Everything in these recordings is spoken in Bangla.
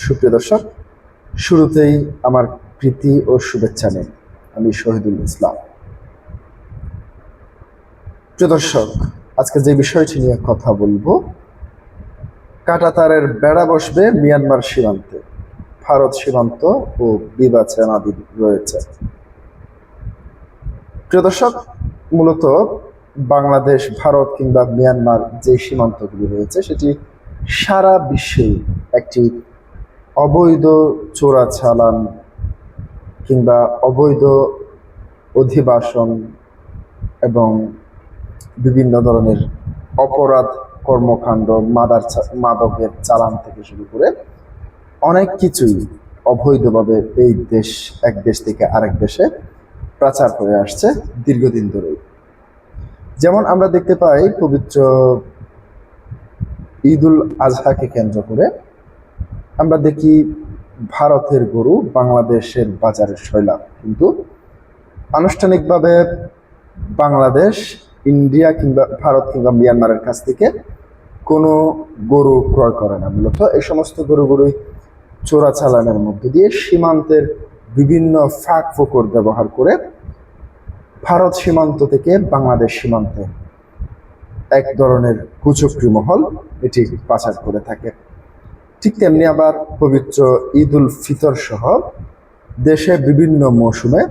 সুপ্রিয় দর্শক, শুরুতেই আমার প্রীতি ও শুভেচ্ছা নেই। আমি শহীদুল ইসলাম। প্রিয় দর্শক, আজকে যে বিষয়টি নিয়ে কথা বলবো, কাঁটাতারের বেড়া বসবে মিয়ানমার সীমান্তে। ভারত সীমান্ত ও বিবেচনাধীন রয়েছে। প্রিয় দর্শক, মূলত বাংলাদেশ, ভারত কিংবা মিয়ানমার যে সীমান্তগুলি রয়েছে সেটি সারা বিশ্বেই একটি অবৈধ চোরাচালান কিংবা অবৈধ অধিবাসন এবং বিভিন্ন ধরনের অপরাধ কর্মকাণ্ড, মাদকের চালান থেকে শুরু করে অনেক কিছুই অবৈধভাবে এই দেশ, এক দেশ থেকে আরেক দেশে পাচার হয়ে আসছে দীর্ঘদিন ধরেই। যেমন আমরা দেখতে পাই, পবিত্র ঈদুল আজহাকে কেন্দ্র করে আমরা দেখি ভারতের গরু বাংলাদেশের বাজারে সয়লাভ, কিন্তু আনুষ্ঠানিকভাবে বাংলাদেশ ইন্ডিয়া কিংবা ভারত কিংবা মিয়ানমারের কাছ থেকে কোনো গরু ক্রয় করে না। মূলত এই সমস্ত গরুগুলোই চোরাচালানের মধ্য দিয়ে সীমান্তের বিভিন্ন ফাঁক ফোকর ব্যবহার করে ভারত সীমান্ত থেকে বাংলাদেশ সীমান্তে এক ধরনের কুচক্রী মহল এটি পাচার করে থাকে। ঠিক তেমনি আবার পবিত্র ঈদ উল ফিতর সহ দেশে বিভিন্ন মৌসুমে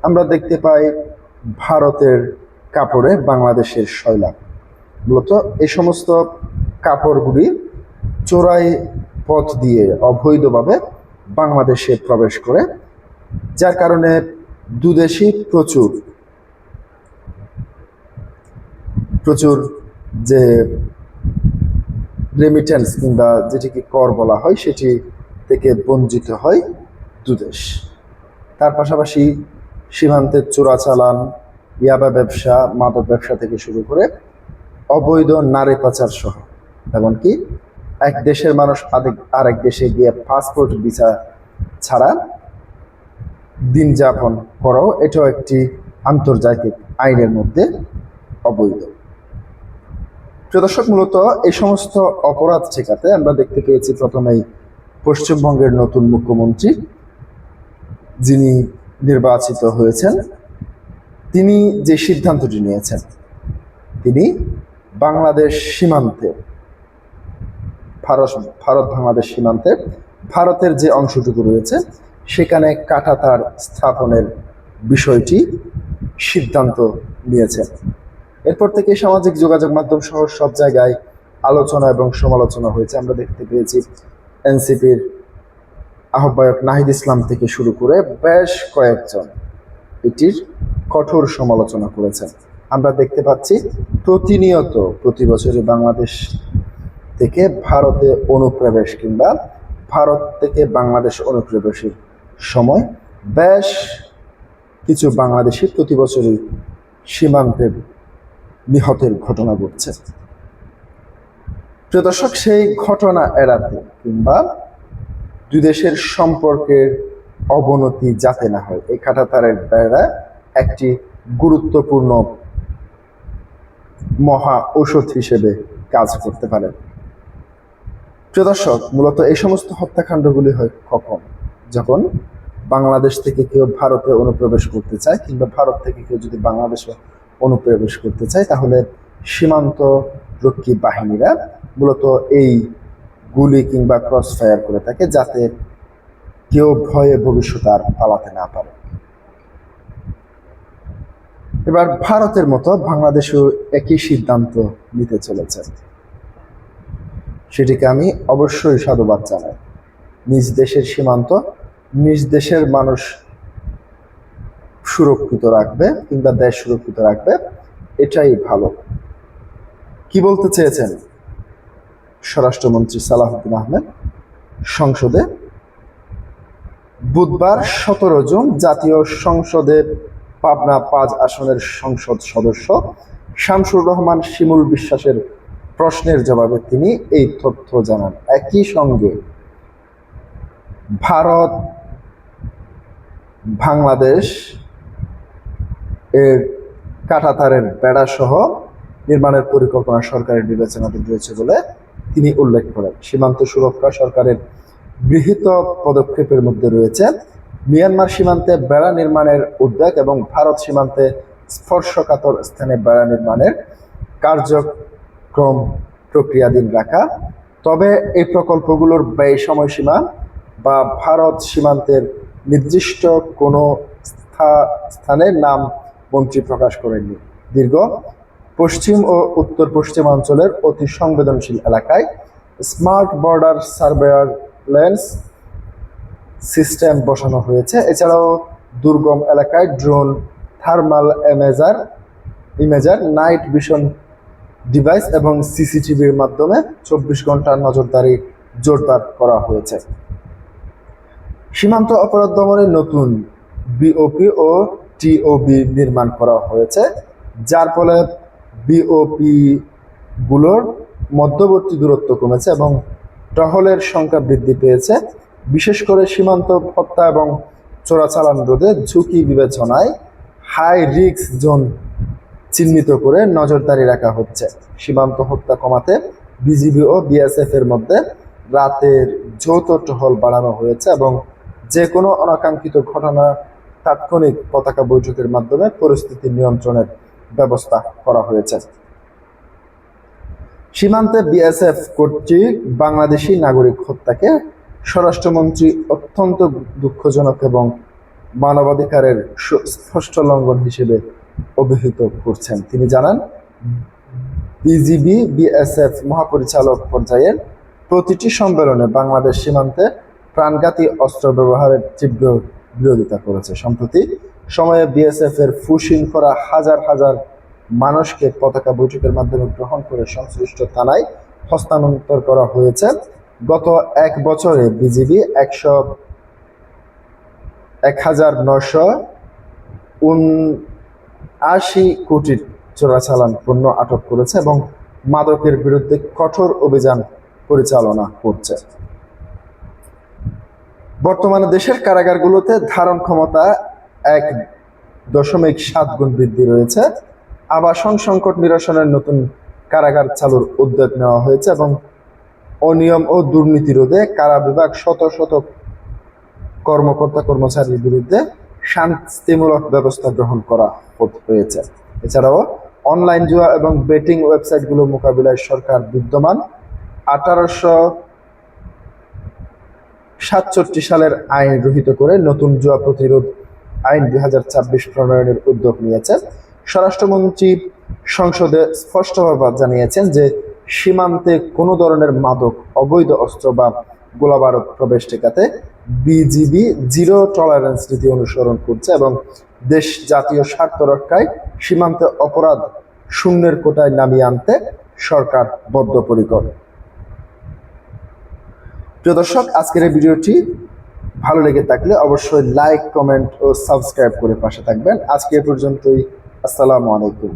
আমরা দেখতে পাই ভারতের কাপড়ে বাংলাদেশের সয়লাভ। মূলত এই সমস্ত কাপড়গুলি চোরাই পথ দিয়ে অবৈধভাবে বাংলাদেশে প্রবেশ করে, যার কারণে দুদেশই প্রচুর যে রেমিটেন্স কিংবা যেটিকে কর বলা হয় সেটি থেকে বঞ্চিত হয় দুদেশ। তার পাশাপাশি সীমান্তের চোরাচালান, ইয়াবা ব্যবসা, মাদক ব্যবসা থেকে শুরু করে অবৈধ নারী পাচার সহ, এমনকি এক দেশের মানুষ আরেক দেশে গিয়ে পাসপোর্ট ভিসা ছাড়া দিন যাপন করাও এটাও একটি আন্তর্জাতিক আইনের মধ্যে অবৈধ। প্রিয় দর্শক, মূলত এই সমস্ত অপরাধ ঠেকাতে আমরা দেখতে পেয়েছি প্রথমেই পশ্চিমবঙ্গের নতুন মুখ্যমন্ত্রী যিনি নির্বাচিত হয়েছেন, তিনি যে সিদ্ধান্তটি নিয়েছেন, তিনি বাংলাদেশ সীমান্তে, ভারত বাংলাদেশ সীমান্তে ভারতের যে অংশটুকু রয়েছে সেখানে কাঁটাতার স্থাপনের বিষয়টি সিদ্ধান্ত নিয়েছেন। এরপর থেকে সামাজিক যোগাযোগ মাধ্যম সহ সব জায়গায় আলোচনা এবং সমালোচনা হয়েছে। আমরা দেখতে পেয়েছি এনসিপির আহ্বায়ক নাহিদ ইসলাম থেকে শুরু করে বেশ কয়েকজন এটির কঠোর সমালোচনা করেছেন। আমরা দেখতে পাচ্ছি প্রতিনিয়ত প্রতি বছরই বাংলাদেশ থেকে ভারতে অনুপ্রবেশ কিংবা ভারত থেকে বাংলাদেশ অনুপ্রবেশের সময় বেশ কিছু বাংলাদেশি প্রতি বছরই সীমান্তে নিহতের ঘটনা ঘটছে। প্রিয় দর্শক, সেই ঘটনা এড়াতে কিংবা দুই দেশের সম্পর্কের অবনতি যাতে না হয়, এই কাঁটাতারের বেড়া একটি গুরুত্বপূর্ণ মহা ঔষধ হিসেবে কাজ করতে পারে। প্রিয় দর্শক, মূলত এই সমস্ত হত্যাকাণ্ডগুলি হয় কখন? যখন বাংলাদেশ থেকে কেউ ভারতে অনুপ্রবেশ করতে চায় কিংবা ভারত থেকে কেউ যদি বাংলাদেশে অনুপ্রবেশ করতে চায়, তাহলে সীমান্ত রক্ষী বাহিনীরা মূলত এই গুলি কিংবা ক্রস ফায়ার করে থাকে, যাতে কেউ ভয়ে ভবিষ্যতে আর পালাতে না পারে। এবার ভারতের মতো বাংলাদেশও একই সিদ্ধান্ত নিতে চলেছে, সেটিকে আমি অবশ্যই সাধুবাদ জানাই। নিজ দেশের সীমান্ত নিজ দেশের মানুষ সুরক্ষিত রাখবে কিংবা দেশ সুরক্ষিত রাখবে, এটাই ভালো। কি বলতে চেয়েছেন স্বরাষ্ট্রমন্ত্রী সালাউদ্দিন আহমেদ? সংসদে বুধবার 17 জুন জাতীয় সংসদে পাবনা 5 আসনের সংসদ সদস্য শামসুর রহমান শিমুল বিশ্বাসের প্রশ্নের জবাবে তিনি এই তথ্য জানান। একই সঙ্গে ভারত বাংলাদেশ এর কাঁটাতারের বেড়া সহ নির্মাণের পরিকল্পনা সরকারের বিবেচনাধীন রয়েছে বলে তিনি উল্লেখ করেন। সীমান্ত সুরক্ষা সরকারের গৃহীত পদক্ষেপের মধ্যে রয়েছে মিয়ানমার সীমান্তে বেড়া নির্মাণের উদ্যোগ এবং ভারত সীমান্তে স্পর্শকাতর স্থানে বেড়া নির্মাণের কার্যক্রম প্রক্রিয়াধীন রাখা। তবে এই প্রকল্পগুলোর ব্যয় সময়সীমা বা ভারত সীমান্তের নির্দিষ্ট কোনো স্থানের নাম মন্ত্রী প্রকাশ করেননি। দীর্ঘ পশ্চিম ও উত্তর পশ্চিমাঞ্চলের অতি সংবেদনশীল এলাকায় স্মার্ট বর্ডার সার্ভেয়ারলেন্স সিস্টেম বসানো হয়েছে। এছাড়াও দুর্গম এলাকায় drone, thermal imager, night vision device এবং সিসিটিভির মাধ্যমে 24 ঘন্টার নজরদারি জোরদার করা হয়েছে। সীমান্ত অপরাধ দমনে নতুন বিওপি ও টিওবি নির্মাণ করা হয়েছে, যার ফলে বিওপি গুলোর মধ্যবর্তী দূরত্ব কমেছে এবং টহলের সংখ্যা বৃদ্ধি পেয়েছে। বিশেষ করে সীমান্ত হত্যা এবং চোরাচালান রোধে ঝুঁকি বিবেচনায় হাই রিস্ক জোন চিহ্নিত করে নজরদারি রাখা হচ্ছে। সীমান্ত হত্যা কমাতে বিজিবি ও বিএসএফ এর মধ্যে রাতের যৌথ টহল বাড়ানো হয়েছে এবং যে কোনো অনাকাঙ্ক্ষিত ঘটনা তাৎক্ষণিক পতাকা বৈঠকের মাধ্যমে পরিস্থিতি নিয়ন্ত্রণের ব্যবস্থা করা হয়েছে। সীমান্তে বিএসএফ কর্তৃক বাংলাদেশি নাগরিক হত্যাকে স্বরাষ্ট্রমন্ত্রী অত্যন্ত দুঃখজনক এবং মানবাধিকারের স্পষ্ট লঙ্ঘন হিসেবে অভিহিত করছেন। তিনি জানান, বিজিবি বিএসএফ মহাপরিচালক পর্যায়ের প্রতিটি সম্মেলনে বাংলাদেশ সীমান্তে প্রাণঘাতী অস্ত্র ব্যবহারের তীব্র বিরোধিতা করেছে। সম্প্রতি সময়ে বিএসএফ এর ফুসিং করা হাজার হাজার মানুষকে পতাকা বৈঠকের মাধ্যমে গ্রহণ করে সংশ্লিষ্ট থানায় হস্তান্তর করা হয়েছে। গত এক বছরে বিজিবি 1,979 কোটি চোরাচালান পণ্য আটক করেছে এবং মাদকের বিরুদ্ধে কঠোর অভিযান পরিচালনা করছে। বর্তমানে দেশের কারাগারগুলোতে ধারণ ক্ষমতা 1.7 গুণ বৃদ্ধি রয়েছে। আবাসন সংকট নিরসনের নতুন কারাগার চালুর উদ্যোগ নেওয়া হয়েছে এবং অনিয়ম ও দুর্নীতি রোধে কারা বিভাগ শত শত কর্মকর্তা কর্মচারীর বিরুদ্ধে শাস্তিমূলক ব্যবস্থা গ্রহণ করা হয়েছে। এছাড়াও অনলাইন জুয়া এবং বেটিং ওয়েবসাইটগুলো মোকাবিলায় সরকার বিদ্যমান 1867 সালের আইন গৃহীত করে নতুন জুয়া প্রতিরোধ আইন 2024 প্রণয়নের উদ্যোগ নিয়েছে। স্বরাষ্ট্রমন্ত্রী সংসদে স্পষ্টভাবে জানিয়েছেন যে সীমান্তে কোনো ধরনের মাদক, অবৈধ অস্ত্র বা গোলাবারুদ প্রবেশ ঠেকাতে বিজিবি জিরো টলারেন্স নীতি অনুসরণ করছে এবং দেশ জাতীয় স্বার্থ রক্ষায় সীমান্তে অপরাধ শূন্যের কোটায় নামিয়ে আনতে সরকার বদ্ধপরিকর। প্রিয় দর্শক, আজকের এই ভিডিওটি ভালো লেগে থাকলে অবশ্যই লাইক, কমেন্ট ও সাবস্ক্রাইব করে পাশে থাকবেন। আজকে এ পর্যন্তই। আসসালামু আলাইকুম।